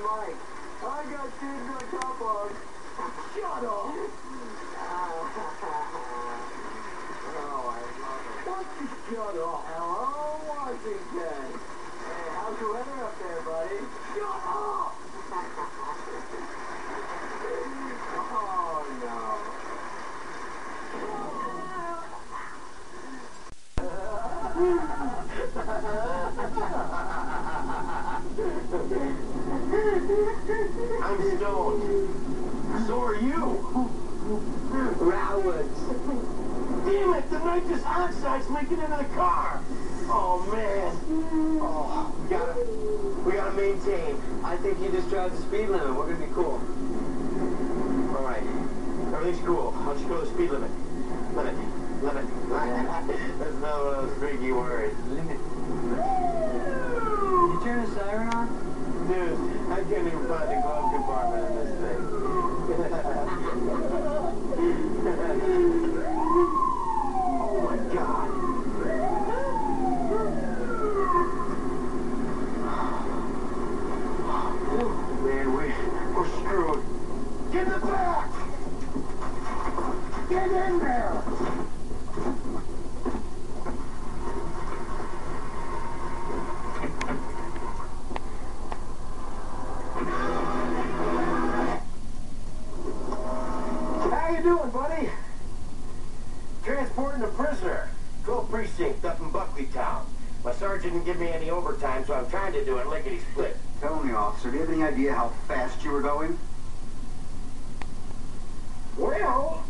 like. I got kids on top of. Shut up! Oh, I love it. Why don't you shut up? Hello, Washington. Hey, how's the weather up there, buddy? Shut up! Oh, no. I'm stoned. So are you. Rowards. Damn it! The nitrous oxide's leaking into the car. Oh man. Oh, we gotta maintain. I think you just drive the speed limit. We're gonna be cool. All right. Everything's cool. I'll just go the speed limit. Limit. That's not one of those freaky words. Limit. Did you turn the siren on? Dude, I can't even find the glove compartment in this thing. Oh my God. Man, we're screwed. Get in the back! Get in there! How you doing, buddy? Transporting a prisoner. 12th precinct up in Buckleytown. My sergeant didn't give me any overtime, so I'm trying to do it lickety-split. Tell me, officer, do you have any idea how fast you were going? Well,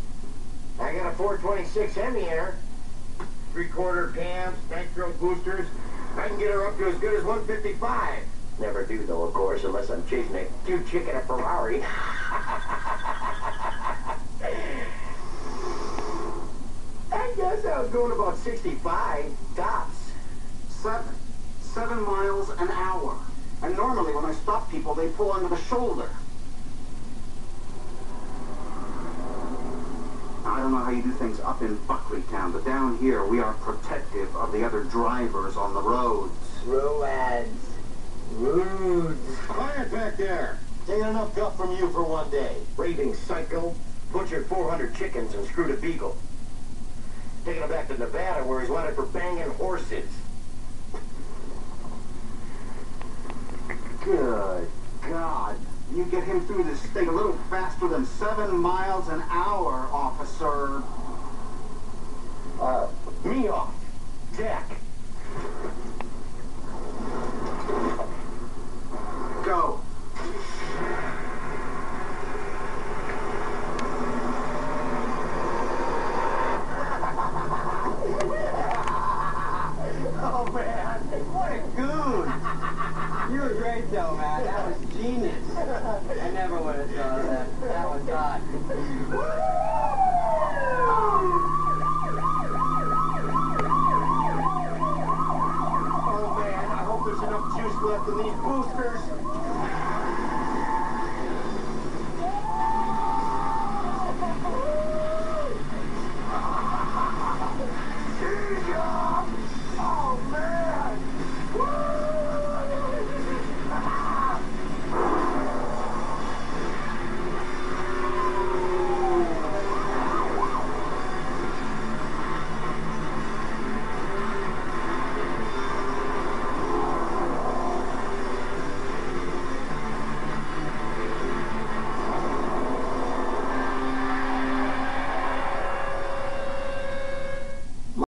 I got a 426 Hemi here. 3/4 cams, nitro boosters. I can get her up to as good as 155. Never do, though, of course, unless I'm chasing a cute chick in a Ferrari. I guess I was going about 65, tops. 7 miles an hour. And normally when I stop people, they pull onto the shoulder. I don't know how you do things up in Buckleytown, but down here we are protective of the other drivers on the roads. Roads. Rudes. Quiet back there. Taking enough guff from you for one day. Raving psycho. Butchered 400 chickens and screwed a beagle. Taking him back to Nevada where he's wanted for banging horses. Good God. You get him through this thing a little faster than 7 miles an hour, officer. Me off. Jack. Go. Oh, man. What a goon. You were great, though, man. That was genius. I never would have thought of that. That was hot. Oh, man. I hope there's enough juice left in these boosters.